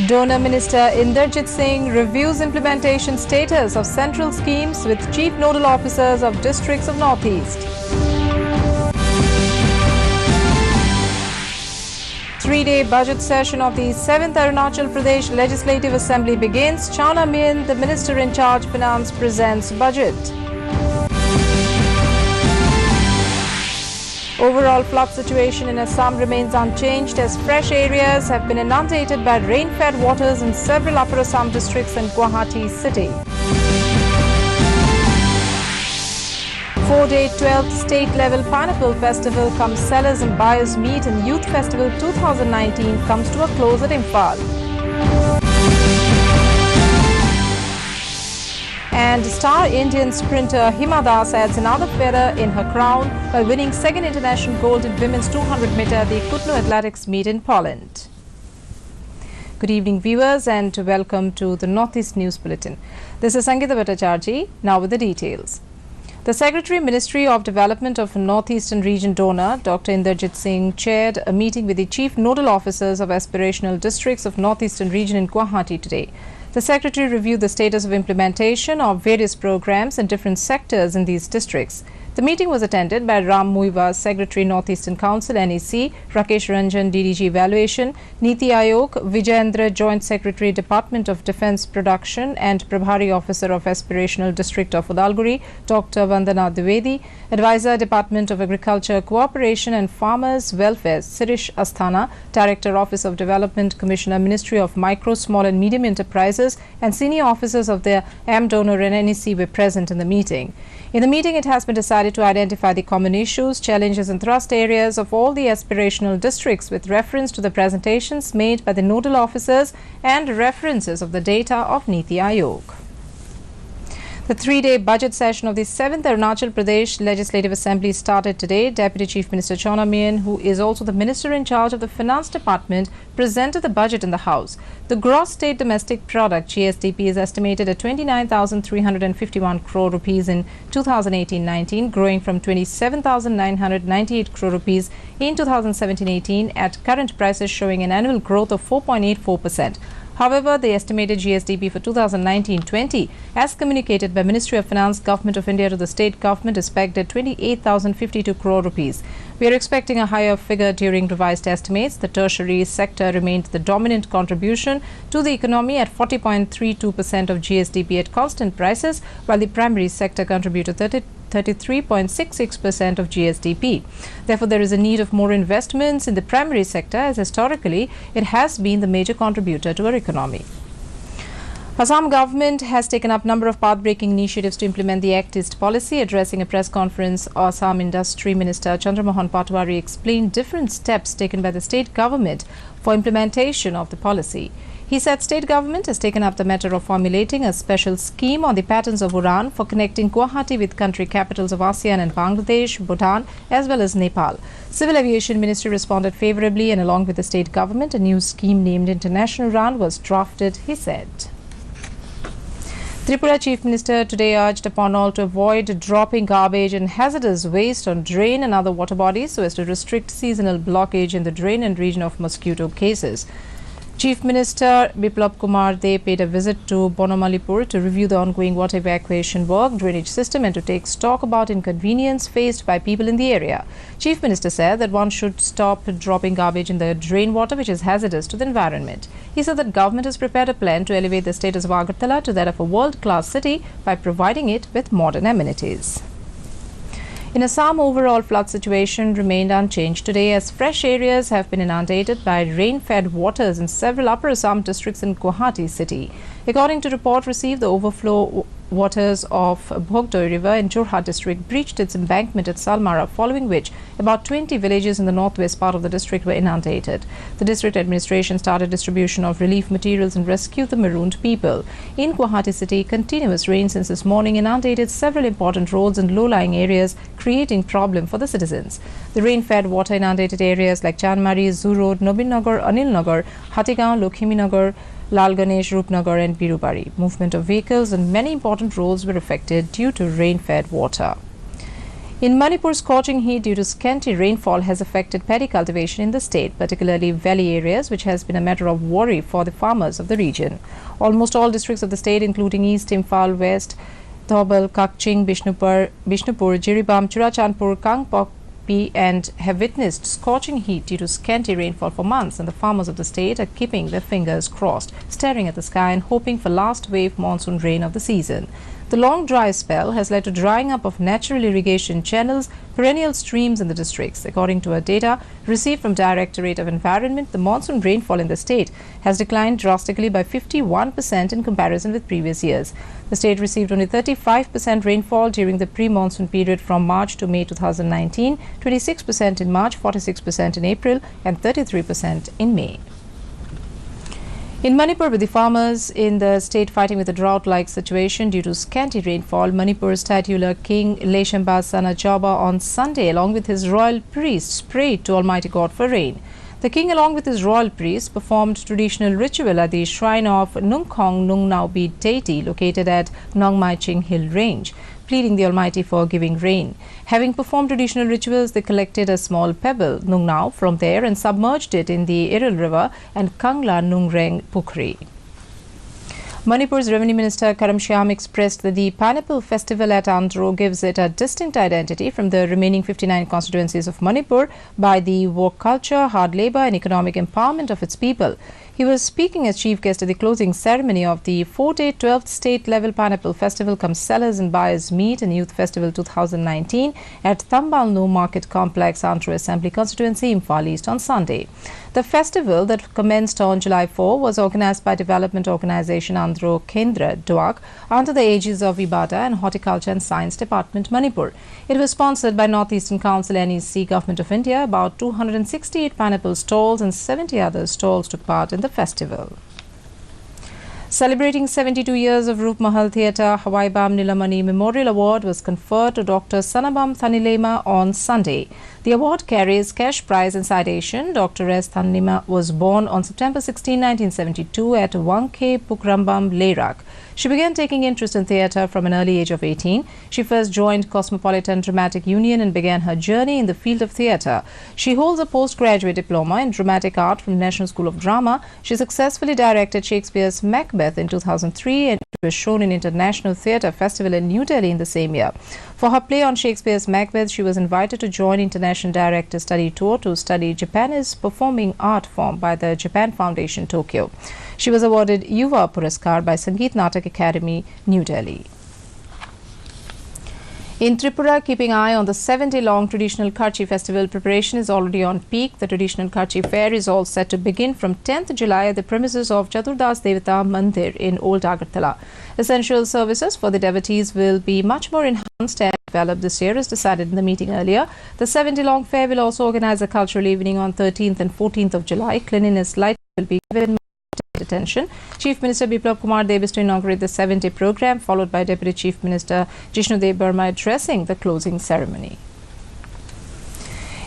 Donor Minister Inderjit Singh reviews implementation status of central schemes with chief nodal officers of districts of Northeast. 3-day budget session of the 7th Arunachal Pradesh Legislative Assembly begins. Chawna Menon, the Minister in charge Finance, presents budget. Overall flood situation in Assam remains unchanged as fresh areas have been inundated by rain-fed waters in several upper Assam districts and Guwahati city. 4-day 12th state-level Pineapple Festival comes sellers and buyers meet and Youth Festival 2019 comes to a close at Imphal. And star Indian sprinter Hima Das adds another feather in her crown by winning second international gold in women's 200-meter at the Kutno Athletics meet in Poland. Good evening, viewers, and welcome to the Northeast News Bulletin. This is Sangeeta Bhattacharjee. Now with the details. The Secretary Ministry of Development of Northeastern Region donor, Dr. Inderjit Singh, chaired a meeting with the chief nodal officers of aspirational districts of Northeastern Region in Guwahati today. The Secretary reviewed the status of implementation of various programs in different sectors in these districts. The meeting was attended by Ram Muiva, Secretary Northeastern Council NEC, Rakesh Ranjan, DDG Evaluation, Niti Aayog, Vijayendra, Joint Secretary Department of Defence Production and Prabhari Officer of Aspirational District of Udalguri, Dr. Vandana Dwivedi, Advisor Department of Agriculture Cooperation and Farmers Welfare, Sirish Asthana, Director Office of Development, Commissioner Ministry of Micro, Small and Medium Enterprises and senior officers of the AM donor and NEC were present in the meeting. In the meeting, it has been decided to identify the common issues, challenges and thrust areas of all the aspirational districts with reference to the presentations made by the nodal officers and references of the data of Niti Aayog. The 3-day budget session of the 7th Arunachal Pradesh Legislative Assembly started today. Deputy Chief Minister Chawna Menon, who is also the Minister in charge of the Finance Department, presented the budget in the House. The gross state domestic product GSDP is estimated at 29,351 crore rupees in 2018-19, growing from 27,998 crore rupees in 2017-18 at current prices, showing an annual growth of 4.84%. However, the estimated GSDP for 2019-20, as communicated by Ministry of Finance, Government of India to the state government, is pegged at 28,052 crore rupees. We are expecting a higher figure during revised estimates. The tertiary sector remained the dominant contribution to the economy at 40.32% of GSDP at constant prices, while the primary sector contributed 33.66% of GSDP. Therefore, there is a need of more investments in the primary sector, as historically it has been the major contributor to our economy. Assam government has taken up a number of path-breaking initiatives to implement the Act East policy. Addressing a press conference, Assam Industry Minister Chandramohan Patwari explained different steps taken by the state government for implementation of the policy. He said state government has taken up the matter of formulating a special scheme on the patterns of Udan for connecting Guwahati with country capitals of ASEAN and Bangladesh, Bhutan as well as Nepal. Civil Aviation Ministry responded favorably, and along with the state government, a new scheme named International Udan was drafted, he said. Tripura Chief Minister today urged upon all to avoid dropping garbage and hazardous waste on drain and other water bodies so as to restrict seasonal blockage in the drain and region of mosquito cases. Chief Minister Biplab Kumar Dey paid a visit to Manipur to review the ongoing water evacuation work, drainage system and to take stock about inconvenience faced by people in the area. Chief Minister said that one should stop dropping garbage in the drain water, which is hazardous to the environment. He said that government has prepared a plan to elevate the status of Agartala to that of a world-class city by providing it with modern amenities. In Assam, overall flood situation remained unchanged today as fresh areas have been inundated by rain-fed waters in several upper Assam districts in Guwahati city. According to report received, the overflow waters of Bhogdoi River in Jorhat district breached its embankment at Salmara, following which about 20 villages in the northwest part of the district were inundated. The district administration started distribution of relief materials and rescued the marooned people. In Guwahati city, continuous rain since this morning inundated several important roads and low-lying areas, creating problem for the citizens. The rain-fed water inundated areas like Chanmari, Zoo Road, Nobin Nagar, Anil Nagar, Hatigaon, Lokhimi Nagar, Lal Ganesh, Rupnagar and Birubari. Movement of vehicles and many important roads were affected due to rain-fed water. In Manipur, scorching heat due to scanty rainfall has affected paddy cultivation in the state, particularly valley areas, which has been a matter of worry for the farmers of the region. Almost all districts of the state, including East Imphal, West, Thobal, Kakching, Bishnupur, Jiribam, Churachandpur, Kangpokpi, and have witnessed scorching heat due to scanty rainfall for months, and the farmers of the state are keeping their fingers crossed, staring at the sky and hoping for last wave monsoon rain of the season. The long dry spell has led to drying up of natural irrigation channels, perennial streams in the districts. According to data received from Directorate of Environment, the monsoon rainfall in the state has declined drastically by 51% in comparison with previous years. The state received only 35% rainfall during the pre-monsoon period from March to May 2019, 26% in March, 46% in April, and 33% in May. In Manipur, with the farmers in the state fighting with a drought-like situation due to scanty rainfall, Manipur's titular king Leshamba Sanajaba on Sunday, along with his royal priests, prayed to Almighty God for rain. The king, along with his royal priests, performed traditional ritual at the shrine of Nungkhong Nungnaubi deity located at Nongmaiching Hill Range, pleading the Almighty for giving rain. Having performed traditional rituals, they collected a small pebble, Nungnau, from there and submerged it in the Iril River and Kangla Nungreng Pukhri. Manipur's Revenue Minister Karam Shyam expressed that the Pineapple Festival at Andhra gives it a distinct identity from the remaining 59 constituencies of Manipur by the work culture, hard labour and economic empowerment of its people. He was speaking as chief guest at the closing ceremony of the 4-day 12th state-level Pineapple Festival cum Sellers and Buyers Meet and Youth Festival 2019 at Tambalnu Market Complex, Andhra Assembly Constituency, Imphal East on Sunday. The festival that commenced on July 4 was organized by development organisation Andhra Kendra DOAC under the aegis of IBADA and Horticulture and Science Department, Manipur. It was sponsored by North Eastern Council NEC, Government of India. About 268 pineapple stalls and 70 other stalls took part in the festival. Celebrating 72 years of Roop Mahal Theatre, Hawaibam Nilamani Memorial Award was conferred to Dr. Sanabam Thanilema on Sunday. The award carries cash prize and citation. Dr. S. Thanilema was born on September 16, 1972 at Wangke Pukrambam, Leirak. She began taking interest in theatre from an early age of 18. She first joined Cosmopolitan Dramatic Union and began her journey in the field of theatre. She holds a postgraduate diploma in dramatic art from National School of Drama. She successfully directed Shakespeare's Macbeth in 2003 and was shown in International Theatre Festival in New Delhi in the same year. For her play on Shakespeare's Macbeth, she was invited to join International Director Study Tour to study Japanese performing art form by the Japan Foundation, Tokyo. She was awarded Yuva Puraskar by Sangeet Natak Academy, New Delhi. In Tripura, keeping eye on the 7-day-long traditional Karchi festival, preparation is already on peak. The traditional Karchi fair is all set to begin from 10th July at the premises of Chaturdas Devata Mandir in Old Agartala. Essential services for the devotees will be much more enhanced and developed this year, as decided in the meeting earlier. The 7-day-long fair will also organize a cultural evening on 13th and 14th of July. Cleanliness light will be given attention. Chief Minister Biplab Kumar Dev is to inaugurate the 7-day program, followed by Deputy Chief Minister Jishnu Dev Burma addressing the closing ceremony.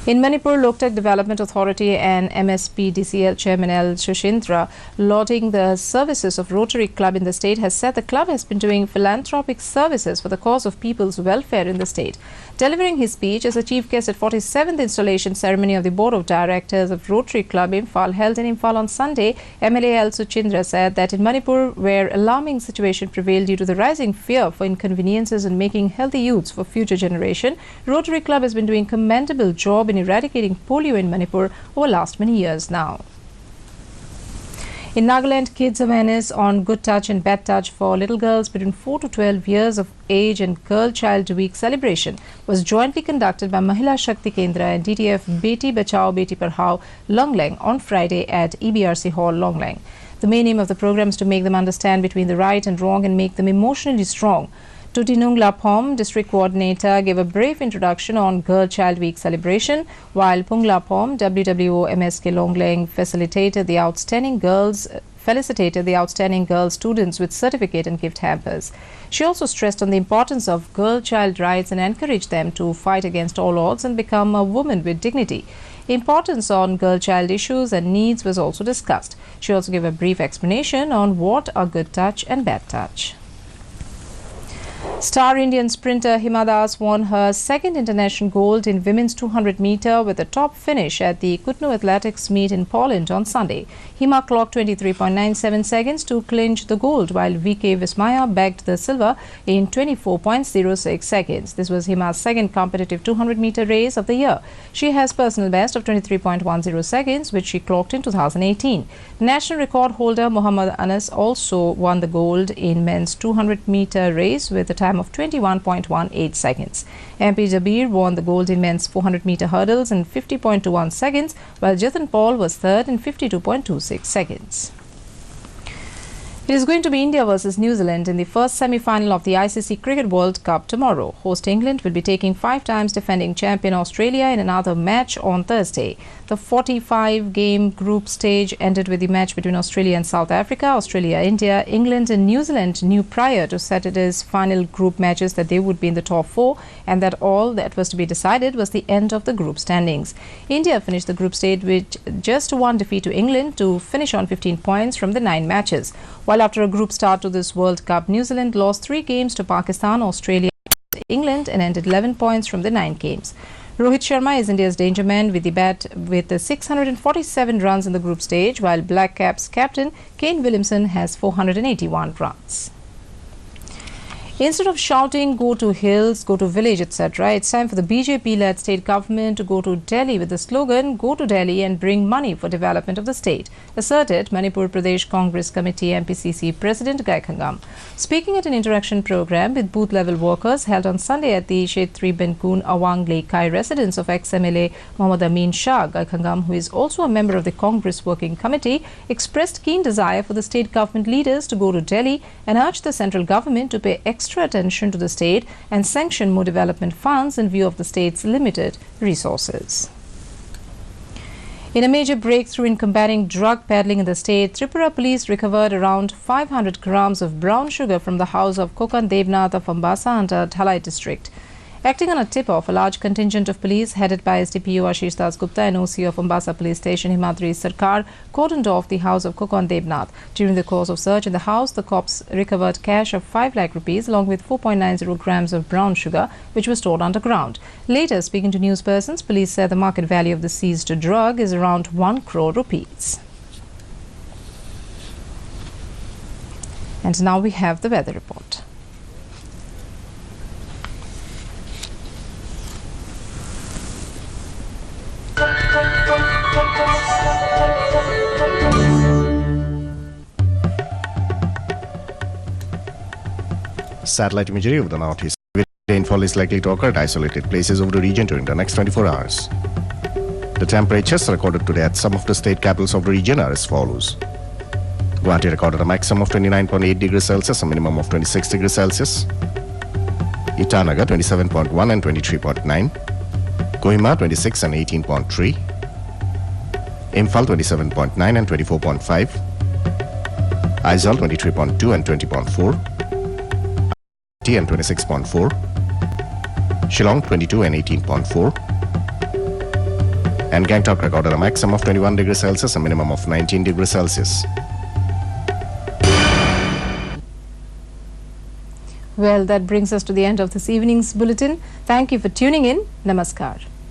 In Manipur, Loktak Development Authority and MSP DCL Chairman L. Shushindra, lauding the services of Rotary Club in the state, has said the club has been doing philanthropic services for the cause of people's welfare in the state. Delivering his speech as a chief guest at 47th installation ceremony of the Board of Directors of Rotary Club Imphal held in Imphal on Sunday, MLA L. Suchindra said that in Manipur, where alarming situation prevailed due to the rising fear for inconveniences and making healthy youths for future generation, Rotary Club has been doing commendable job in eradicating polio in Manipur over last many years now. In Nagaland, kids' awareness on good touch and bad touch for little girls between 4 to 12 years of age and Girl Child Week celebration was jointly conducted by Mahila Shakti Kendra and DTF Beti Bachao Beti Padhao Longlang on Friday at EBRC Hall, Longlang. The main aim of the program is to make them understand between the right and wrong and make them emotionally strong. Tutinung Lapom, District Coordinator, gave a brief introduction on Girl Child Week celebration, while Pung Lapom, WWO MSK Longlang, felicitated the outstanding girl students with certificate and gift hampers. She also stressed on the importance of girl-child rights and encouraged them to fight against all odds and become a woman with dignity. Importance on girl-child issues and needs was also discussed. She also gave a brief explanation on what are good touch and bad touch. Star Indian sprinter Hima Das won her second international gold in women's 200 meter with a top finish at the Kutno Athletics meet in Poland on Sunday. Hima clocked 23.97 seconds to clinch the gold, while VK Vismaya bagged the silver in 24.06 seconds. This was Hima's second competitive 200 meter race of the year. She has personal best of 23.10 seconds, which she clocked in 2018. National record holder Muhammad Anas also won the gold in men's 200 meter race with a time of 21.18 seconds. MP Jabir won the gold in men's 400 meter hurdles in 50.21 seconds, while Jatan Paul was third in 52.26 seconds. It is going to be India versus New Zealand in the first semi-final of the ICC Cricket World Cup tomorrow. Host England will be taking 5 times defending champion Australia in another match on Thursday. The 45-game group stage ended with the match between Australia and South Africa. Australia, India, England and New Zealand knew prior to Saturday's final group matches that they would be in the top 4 and that all that was to be decided was the end of the group standings. India finished the group stage with just one defeat to England to finish on 15 points from the 9 matches. While after a group start to this World Cup, New Zealand lost 3 games to Pakistan, Australia, England and ended 11 points from the 9 games. Rohit Sharma is India's danger man with the bat with 647 runs in the group stage, while Black Caps captain Kane Williamson has 481 runs. Instead of shouting, go to hills, go to village, etc., it's time for the BJP-led state government to go to Delhi with the slogan, go to Delhi and bring money for development of the state, asserted Manipur Pradesh Congress Committee MPCC President Gai Khangam. Speaking at an interaction program with booth-level workers held on Sunday at the Shetri Benkun Awang Lekai residence of ex-MLA Mohammad Amin Shah, Gai Khangam, who is also a member of the Congress Working Committee, expressed keen desire for the state government leaders to go to Delhi and urged the central government to pay extra attention to the state and sanction more development funds in view of the state's limited resources. In a major breakthrough in combating drug peddling in the state, Tripura police recovered around 500 grams of brown sugar from the house of Kokan Devnath of Ambasa under Dhalai district. Acting on a tip-off, a large contingent of police headed by SDPO Ashish Das Gupta and OC of Ambasa Police Station Himadri Sarkar cordoned off the house of Kokan Devnath. During the course of search in the house, the cops recovered cash of 5 lakh rupees along with 4.90 grams of brown sugar, which was stored underground. Later, speaking to news persons, police said the market value of the seized drug is around 1 crore rupees. And now we have the weather report. Satellite imagery of the northeast. Rainfall is likely to occur at isolated places over the region during the next 24 hours. The temperatures recorded today at some of the state capitals of the region are as follows. Guwahati recorded a maximum of 29.8 degrees Celsius, a minimum of 26 degrees Celsius. Itanagar 27.1 and 23.9. Kohima 26 and 18.3. Imphal 27.9 and 24.5. Aizawl 23.2 and 20.4. And 26.4, Shillong 22 and 18.4, and Gangtok recorded a maximum of 21 degrees Celsius, a minimum of 19 degrees Celsius. Well, that brings us to the end of this evening's bulletin. Thank you for tuning in. Namaskar.